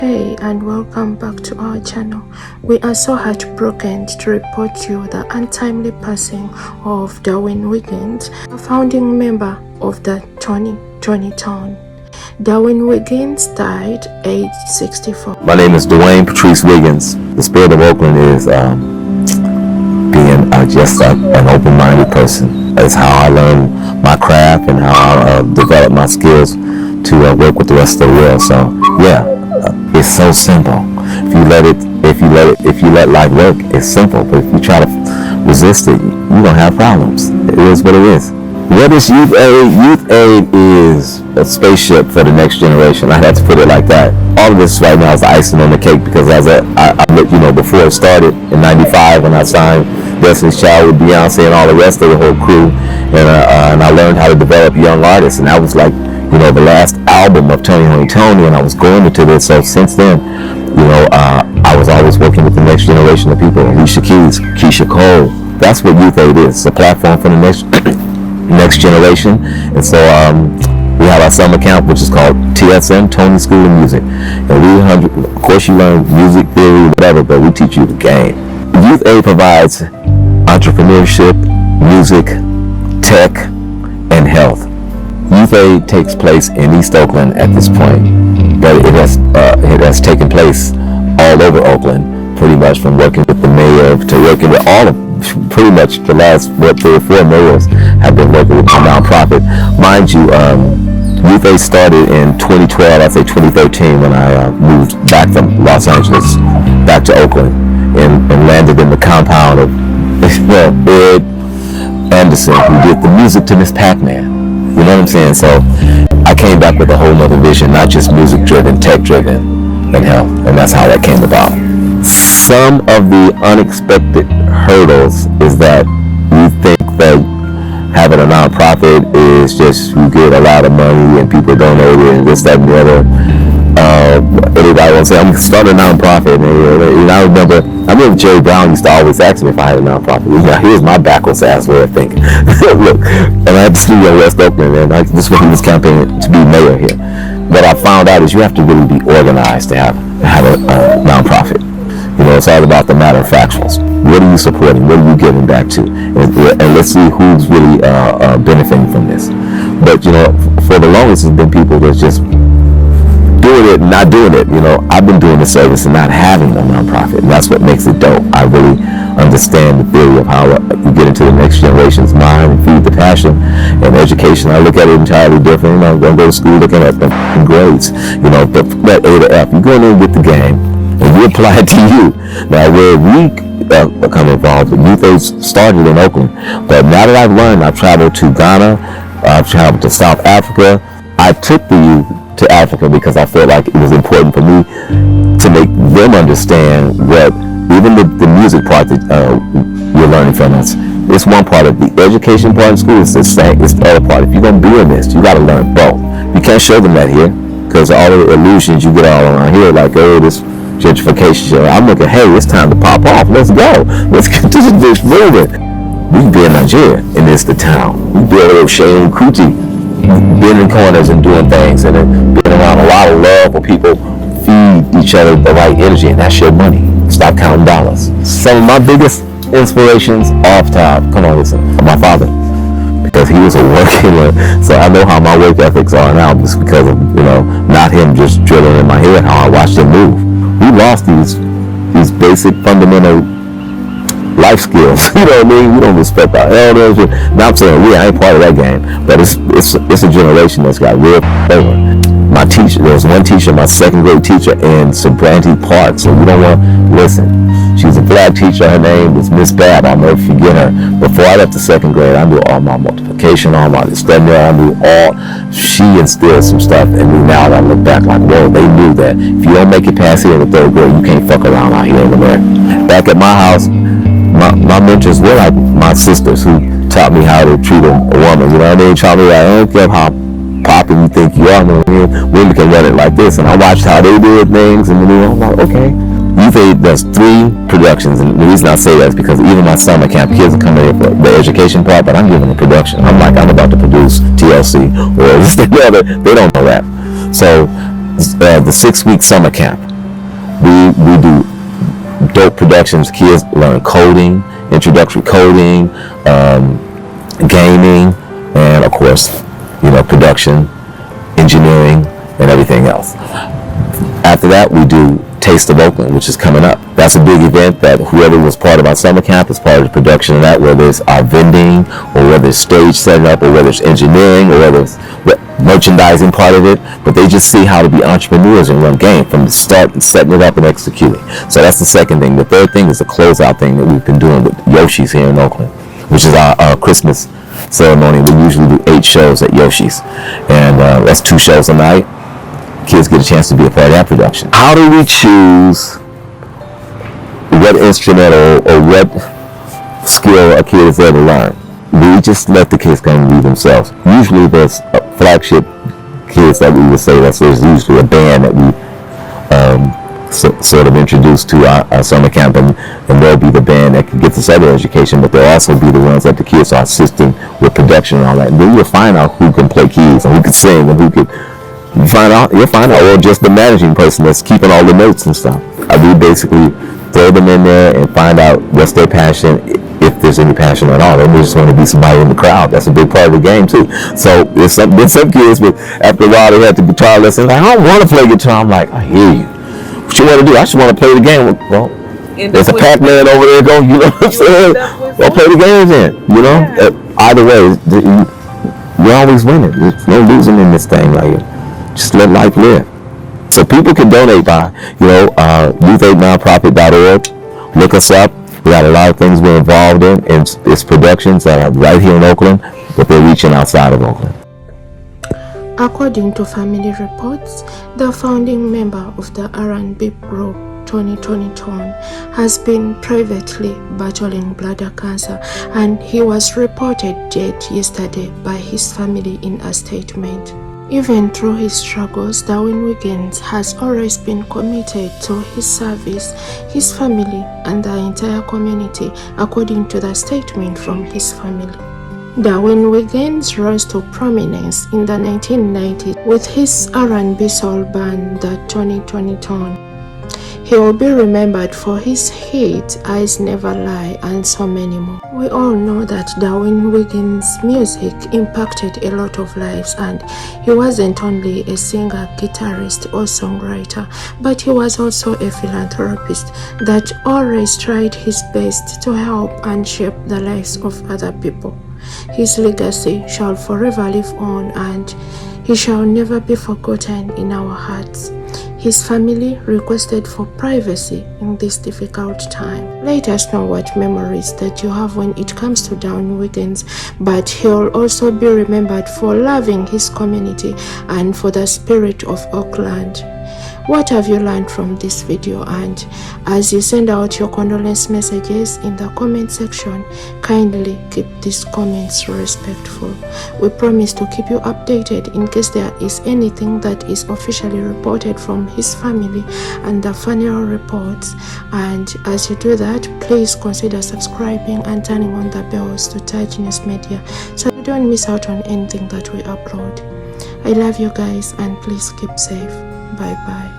Hey, and welcome back to our channel. We are so heartbroken to report to you the untimely passing of D'Wayne Wiggins, a founding member of the Tony Toni Tone. D'Wayne Wiggins died aged 64. My name is D'Wayne Patrice Wiggins. The spirit of Oakland is being just an open-minded person. That's how I learn my craft and how I develop my skills to work with the rest of the world. So yeah, it's so simple. If you let life work, it's simple. But if you try to resist it, you're gonna have problems. It is what it is. What is Youth Aid? Youth Aid is a spaceship for the next generation. I had to put it like that. All of this right now is the icing on the cake because as I before it started in '95 when I signed Destiny's Child with Beyonce and all the rest of the whole crew, and I learned how to develop young artists, and that was like, the last album of Tony Toni, and I was going into this. So since then, I was always working with the next generation of people. Alicia Keys, Keisha Cole. That's what Youth Aid is. It's a platform for the next generation. And so we have our summer camp, which is called TSM, Tony School of Music. And of course, you learn music theory, whatever, but we teach you the game. Youth Aid provides entrepreneurship, music, tech, and health. Youth Aid takes place in East Oakland at this point, but it has taken place all over Oakland, pretty much from working with the mayor to working with all of, pretty much the last 3 or 4 mayors have been working with my nonprofit. Mind you, Youth Aid started in 2012, I'd say 2013, when I moved back from Los Angeles back to Oakland and landed in the compound of Ed Anderson, who did the music to Miss Pac-Man. You know what I'm saying? So I came back with a whole nother vision, not just music driven, tech driven, and health. And that's how that came about. Some of the unexpected hurdles is that you think that having a nonprofit is just you get a lot of money and people donate it and this, that, and the other. Anybody will say, I'm starting a nonprofit. And I remember Jerry Brown used to always ask me if I had a nonprofit. Here's my backwards ass way of thinking. Look, and I had the studio in West Oakland, and this is when he was campaigning to be mayor here. What I found out is you have to really be organized to have a nonprofit. It's all about the matter of factuals. What are you supporting? What are you giving back to? And let's see who's really benefiting from this. But for the longest, it's been people that's just doing it and not doing it. I've been doing the service and not having a nonprofit, and that's what makes it dope. I really understand the theory of how you get into the next generation's mind and feed the passion and education. I look at it entirely different. I'm going to go to school looking at the grades, but that A to F, you go in there and get the game and we apply it to you. Now where we become involved, Youth Aid started in Oakland, but now that I've learned, I've traveled to Ghana, I've traveled to South Africa. I took the youth to Africa because I felt like it was important for me to make them understand what even the music part that you're learning from us. It's one part of the education part in school. It's the same. It's the other part. If you're gonna be in this, you got to learn both. You can't show them that here because all the illusions you get all around here, like this gentrification show. I'm looking, hey, it's time to pop off. Let's go. Let's get this bitch moving. We can be in Nigeria, and it's the town. We be a little Shane Kuti, being in corners and doing things, and then being around a lot of love where people feed each other the right energy, and that's your money. Stop counting dollars. Some of my biggest inspirations off top, come on, listen, my father, because he was a working, so I know how my work ethics are now just because of, not him just drilling in my head, how I watched him move. We lost these basic fundamental life skills. You know what I mean? We don't respect our elders. Now I'm saying I ain't part of that game, but it's a generation that's got real over. My teacher, there was one teacher, my 2nd grade teacher in Sobranty Park, so you don't want to listen. She's a black teacher. Her name was Miss Bab. I'll never forget her. Before I left the 2nd grade, I knew all my multiplication, all my extended. I knew all. She instilled some stuff in me. Now that I look back, like, whoa, they knew that if you don't make it past here in the 3rd grade, you can't fuck around out here in America. Back at my house, my mentors were like my sisters who taught me how to treat a woman. You know what I mean? Taught me that I don't care how popping you think you are, women can run it like this. And I watched how they did things, and I'm like, okay. Youth Aid does 3 productions, and the reason I say that is because even my summer camp, kids are coming in for the education part, but I'm giving them production. I'm about to produce TLC or this, the other. They don't know that. So the 6-week summer camp, We do dope productions. Kids learn coding, introductory coding, gaming, and of course, production, engineering, and everything else. After that, we do Taste of Oakland, which is coming up. That's a big event that whoever was part of our summer camp is part of the production of that, whether it's our vending, or whether it's stage setting up, or whether it's engineering, or whether it's merchandising part of it. But they just see how to be entrepreneurs and run game from the start and setting it up and executing. So that's the second thing. The third thing is the closeout thing that we've been doing with Yoshi's here in Oakland, which is our Christmas ceremony. We usually do 8 shows at Yoshi's, and that's 2 shows a night. Kids get a chance to be a part of that production. How do we choose what instrumental or what skill a kid is there to learn? We just let the kids come and lead themselves. Usually there's flagship kids that we would say that there's usually a band that we sort of introduce to our summer camp, and they'll be the band that can get this other education, but they'll also be the ones that the kids are assisting with production and all that. And then you'll find out who can play keys and who can sing and who can. You'll find out, or just the managing person that's keeping all the notes and stuff. We basically throw them in there and find out what's their passion, if there's any passion at all. They just want to be somebody in the crowd. That's a big part of the game too. So there's some kids, but after a while they have the guitar lesson. Like, I don't want to play guitar. I'm like, I hear you. What you want to do? I just want to play the game. Well, there's a Pac-Man over there. Go, you know what I'm saying? Go play the games then. Either way, you're always winning. There's no losing in this thing right here. Just let life live. So people can donate by, youth8nonprofit.org. Look us up. We got a lot of things we're involved in, and it's productions that are right here in Oakland, but they're reaching outside of Oakland. According to family reports, the founding member of the RnB group, Tony Toni Tone, has been privately battling bladder cancer, and he was reported dead yesterday by his family in a statement. Even through his struggles, D'Wayne Wiggins has always been committed to his service, his family, and the entire community, according to the statement from his family. D'Wayne Wiggins rose to prominence in the 1990s with his R&B soul band, the Tony Toni Tone. He will be remembered for his hit Eyes Never Lie and so many more. We all know that D'Wayne Wiggins' music impacted a lot of lives, and he wasn't only a singer, guitarist, or songwriter, but he was also a philanthropist that always tried his best to help and shape the lives of other people. His legacy shall forever live on, and he shall never be forgotten in our hearts. His family requested for privacy in this difficult time. Let us know what memories that you have when it comes to D'Wayne Wiggins, but he'll also be remembered for loving his community and for the spirit of Oakland. What have you learned from this video? And as you send out your condolence messages in the comment section, kindly keep these comments respectful. We promise to keep you updated in case there is anything that is officially reported from his family and the funeral reports. And as you do that, please consider subscribing and turning on the bells to Touch News Media so you don't miss out on anything that we upload. I love you guys, and please keep safe. Bye bye.